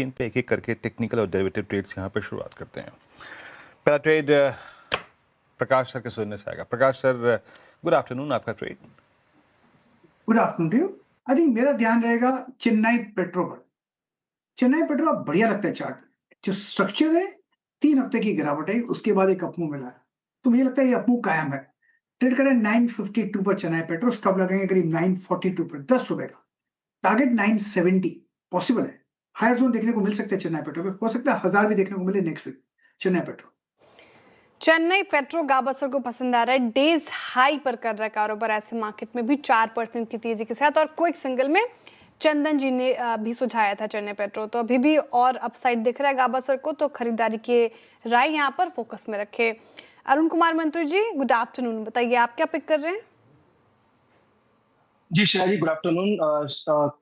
Screen पे एक एक करके टेक्निकल और डेरिवेटिव ट्रेड्स यहाँ पे शुरुआत करते हैं। पहला ट्रेड प्रकाश सर के सुनने से आएगा। प्रकाश सर, गुड आफ्टरनून, आपका trade. Good afternoon to you. I think मेरा ध्यान रहेगा चेन्नई पेट्रो पर। चेन्नई पेट्रो बढ़िया लगता है चार्ट, जो स्ट्रक्चर है 3 हफ्ते की गिरावट है, उसके बाद एक अपमूव मिला है, तो मुझे लगता है ये अपमूव कायम है। ट्रेड करें 952 पर चेन्नई पेट्रो, स्टॉप लगाएंगे करीब 942 पर, 10 रुपए का टारगेट 970 पॉसिबल है। हायर जोन देखने को मिल सकते हैं चेन्नई पेट्रो पे, हो सकता है 1000 भी देखने को मिले next week Chennai petro. Chennai petro गाबसर को पसंद आ रहा है, डेज हाई पर कर रहा है कारोबार ऐसे मार्केट में भी 4% की तेजी के साथ। और क्विक सिंगल में चंदन जी ने भी सुझाया था चेन्नई पेट्रो, तो अभी भी और अपसाइड दिख रहा है गाबसर को, तो खरीदारी के राय यहाँ पर फोकस में रखे। अरुण कुमार मंत्री जी, गुड आफ्टरनून, बताइए आप क्या पिक कर रहे हैं? जी Shreya ji, good afternoon.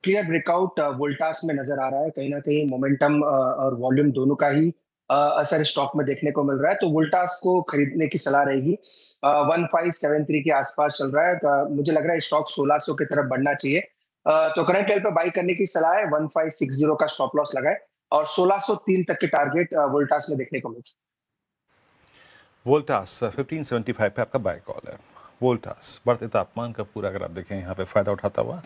Clear breakout Voltas में नजर आ रहा है। कहीं ना कहीं मोमेंटम और वॉल्यूम दोनों का ही असर स्टॉक में देखने को मिल रहा है, तो वोल्टास को खरीदने की सलाह रहेगी। 1573 के आसपास चल रहा है। मुझे लग रहा है स्टॉक 1600 की तरफ बढ़ना चाहिए, तो करंट लेवल पे बाई करने की सलाह है। 1560 का स्टॉप लॉस लगाए और 1603 तक के टारगेट वोल्टास में देखने को मिल सकते हैं। वोल्टास 1575 पे आपका बाय कॉल है। वोल्टास बढ़ते तापमान का पूरा अगर आप देखें यहाँ पे फायदा उठाता हुआ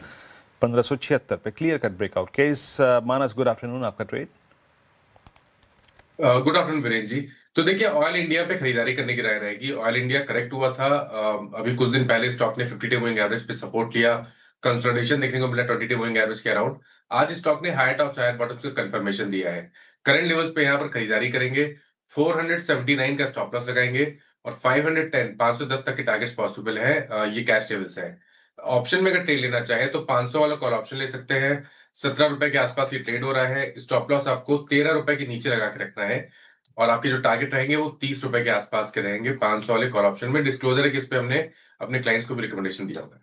1576 पे क्लियर कट ब्रेकआउट केस। मानस, गुड आफ्टरनून, आपका ट्रेड। गुड आफ्टरनून वीरेंद्र जी। तो देखिए, ऑयल इंडिया पे खरीदारी करने की राय रहेगी। ऑयल इंडिया करेक्ट हुआ था, अभी कुछ दिन पहले स्टॉक ने 50 डे मूविंग एवरेज पे सपोर्ट लिया, कंसोलिडेशन देखने को मिला 20 डे मूविंग एवरेज के अराउंड। आज स्टॉक ने हायर टॉप्स हायर बॉटम्स का कंफर्मेशन दिया है। करंट लेवल्स पे यहाँ पर खरीदारी करेंगे, 479 का स्टॉप लॉस लगाएंगे और 510 510 तक के टारगेट्स पॉसिबल है। ये कैश लेवल्स है। ऑप्शन में अगर ट्रेड लेना चाहे तो 500 वाला कॉल ऑप्शन ले सकते हैं। 17 रुपए के आसपास ये ट्रेड हो रहा है। स्टॉप लॉस आपको 13 रुपए के नीचे लगा के रखना है और आपके जो टारगेट रहेंगे वो 30 रुपए के आसपास के रहेंगे 500 वाले कॉल ऑप्शन में। डिस्क्लोजर है कि इस पे हमने अपने क्लाइंट्स को भी रिकमेंडेशन दिया होगा।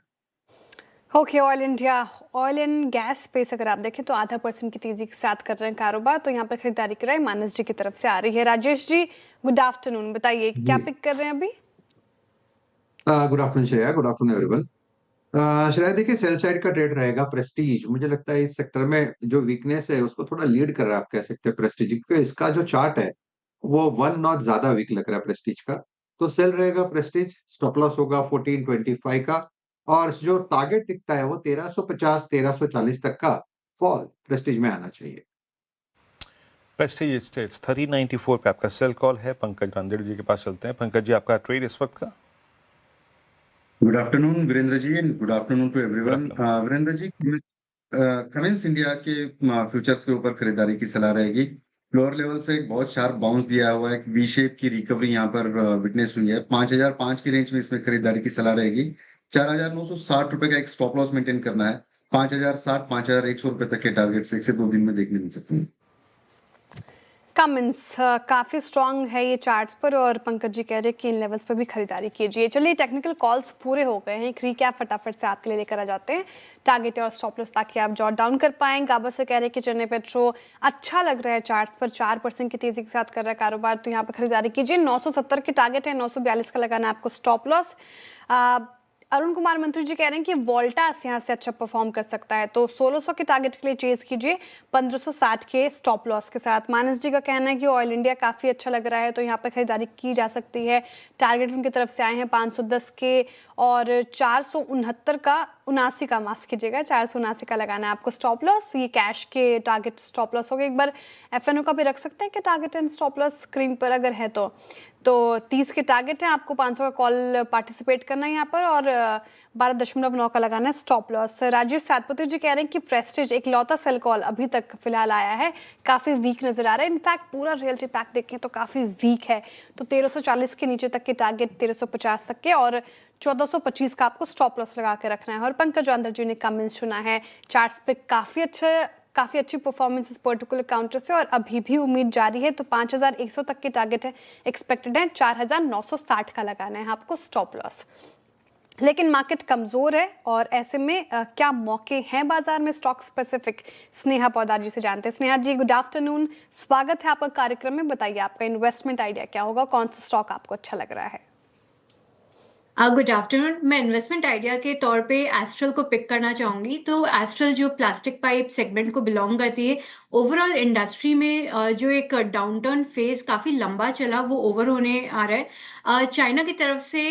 Okay, oil India oil and gas space अगर आप देखें तो 0.5% की तेजी के साथ कर रहे हैं कारोबार, तो यहाँ पर खरीदारी की राय मानस जी की तरफ से आ रही है। राजेश जी, गुड आफ्टरनून, बताइए क्या पिक कर रहे हैं अभी? Good afternoon Shreya, good afternoon everyone. Shreya देखिए, सेल साइड का ट्रेड रहेगा प्रेस्टीज। मुझे लगता है इस सेक्टर में जो वीकनेस है उसको थोड़ा लीड कर रहा है, आप कह सकते हैं प्रेस्टीज, क्योंकि इसका जो चार्ट है वो 1 नॉट ज्यादा वीक लग रहा है प्रेस्टीज का, तो सेल रहेगा प्रेस्टीज। स्टॉप लॉस होगा 1425 का और जो टारगेट दिखता है वो 1350 1340 तक का फॉल प्रेस्टीज में आना चाहिए। प्रेस्टीज स्टेट्स 1394 पे आपका सेल कॉल है। पंकज रांदेड़ जी के पास चलते हैं। पंकज जी, आपका ट्रेड इस वक्त का। Good afternoon Virendra ji and good afternoon to everyone. Virendra ji, Cummins India के फ्यूचर्स के ऊपर खरीदारी की सलाह रहेगी। लोअर लेवल से एक बहुत शार्प बाउंस दिया हुआ है, वी शेप की रिकवरी यहाँ पर विटनेस हुई है। 5005 की रेंज में इसमें खरीदारी की सलाह रहेगी। 4960 रुपए का एक स्टॉप लॉस मेंटेन करना है। 5060 5100 रुपए तक के टारगेट्स 1 से 2 दिन में देखने मिल सकते हैं। कमेंस काफ़ी स्ट्रांग है ये चार्ट्स पर, और पंकज जी कह रहे हैं कि इन लेवल्स पर भी खरीदारी कीजिए। चलिए, टेक्निकल कॉल्स पूरे हो गए हैं, एक रिकैप फटाफट से आपके लिए लेकर आ जाते हैं टारगेट और स्टॉप लॉस, ताकि आप जॉट डाउन कर पाएं। गाबा से कह रहे हैं कि चेन्नई पेट्रो अच्छा लग रहा है चार्ट्स पर, 4% की तेजी के साथ कर रहा है कारोबार, तो यहाँ पर खरीदारी कीजिए। 970 के टारगेट है, 942 का लगाना है आपको स्टॉप लॉस। अरुण कुमार मंत्री जी कह रहे हैं कि वोल्टास यहाँ से अच्छा परफॉर्म कर सकता है, तो 1600 के टारगेट के लिए चेज कीजिए 1560 के स्टॉप लॉस के साथ। मानस जी का कहना है कि ऑयल इंडिया काफ़ी अच्छा लग रहा है, तो यहाँ पर खरीदारी की जा सकती है। टारगेट उनकी तरफ से आए हैं 510 के और 469 का 79 का, माफ़ कीजिएगा, 479 का लगाना है आपको स्टॉप लॉस। ये कैश के टारगेट स्टॉप लॉस हो गए। एक बार एफएनओ का भी रख सकते हैं कि target and stop loss screen पर अगर है तो 30 के टारगेट है, आपको 500 का कॉल पार्टिसिपेट करना है यहाँ पर और 12.9 का लगाना है स्टॉप लॉस। राजेश सातपति जी कह रहे हैं कि प्रेस्टीज एक लौता सेल कॉल अभी तक फिलहाल आया है, काफ़ी वीक नजर आ रहा है। इनफैक्ट पूरा रियल्टी पैक देखें तो काफ़ी वीक है, तो 1340 के नीचे तक के टारगेट, 1350 तक के और 1425 का आपको स्टॉप लॉस लगा के रखना है। और पंकज रांदेड़ जी ने कमेंट्स चुना है चार्ट्स पे काफ़ी अच्छी परफॉर्मेंस इस पर्टिकुलर काउंटर से और अभी भी उम्मीद जारी है, तो 5100 तक के टारगेट है एक्सपेक्टेड है, 4960 का लगाना है आपको स्टॉप लॉस। लेकिन मार्केट कमजोर है और ऐसे में क्या मौके हैं बाजार में स्टॉक स्पेसिफिक, स्नेहा पौदार जी से जानते हैं। स्नेहा जी, गुड आफ्टरनून, स्वागत है आपका कार्यक्रम में। बताइए आपका इन्वेस्टमेंट आइडिया क्या होगा, कौन सा स्टॉक आपको अच्छा लग रहा है? Good afternoon. मैं इन्वेस्टमेंट आइडिया के तौर पे एस्ट्रल को पिक करना चाहूँगी। तो एस्ट्रल जो प्लास्टिक पाइप सेगमेंट को बिलोंग करती है, ओवरऑल इंडस्ट्री में जो एक डाउनटर्न फेज काफ़ी लंबा चला वो ओवर होने आ रहा है। चाइना की तरफ से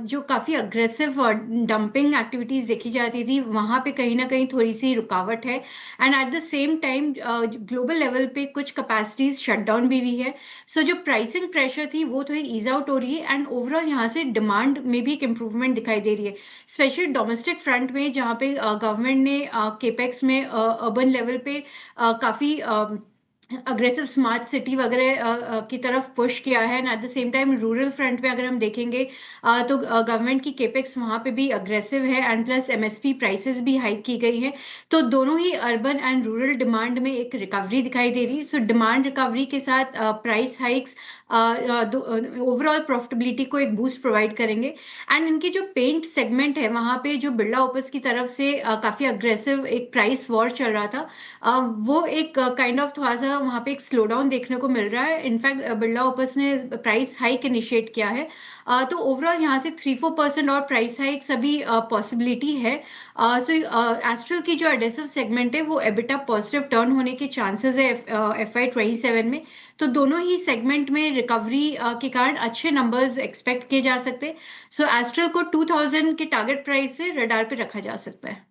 जो काफ़ी अग्रेसिव डंपिंग एक्टिविटीज़ देखी जाती थी, वहाँ पे कहीं ना कहीं थोड़ी सी रुकावट है। And at the same time global level पे कुछ कैपेसिटीज शट डाउन भी हुई है। सो जो प्राइसिंग प्रेशर थी वो थोड़ी ईज आउट हो रही है एंड ओवरऑल यहाँ से डिमांड में भी एक इम्प्रूवमेंट दिखाई दे रही है, स्पेशली डोमेस्टिक फ्रंट में, जहाँ पे गवर्नमेंट ने केपेक्स में अर्बन लेवल पे काफ़ी अग्रेसिव स्मार्ट सिटी वगैरह की तरफ पुश किया है। And at the same time rural front पे अगर हम देखेंगे तो गवर्नमेंट की केपेक्स वहाँ पे भी अग्रेसिव है एंड प्लस एमएसपी प्राइसेस भी हाइक की गई हैं। तो दोनों ही अर्बन एंड रूरल डिमांड में एक रिकवरी दिखाई दे रही है। सो डिमांड रिकवरी के साथ प्राइस हाइक्स ओवरऑल प्रॉफिटेबिलिटी को एक बूस्ट प्रोवाइड करेंगे। एंड इनकी जो पेंट सेगमेंट है वहाँ पे जो बिरला ओपस की तरफ से काफ़ी अग्रेसिव एक प्राइस वॉर चल रहा था, वो एक काइंड ऑफ थोड़ा सा वहाँ पे एक स्लो डाउन देखने को मिल रहा है। इनफैक्ट बिरला ओपस ने प्राइस हाइक इनिशिएट किया है। तो ओवरऑल यहाँ से 3-4% और प्राइस हाइक्स अभी पॉसिबिलिटी है। सो एस्ट्रल की जो एडेसिव सेगमेंट है वो एबिटा पॉजिटिव टर्न होने के चांसेस है FY27 में। तो दोनों ही सेगमेंट में रिकवरी के कारण अच्छे नंबर्स एक्सपेक्ट किए जा सकते हैं। सो एस्ट्रल को 2000 के टारगेट प्राइस से रडार पे रखा जा सकता है।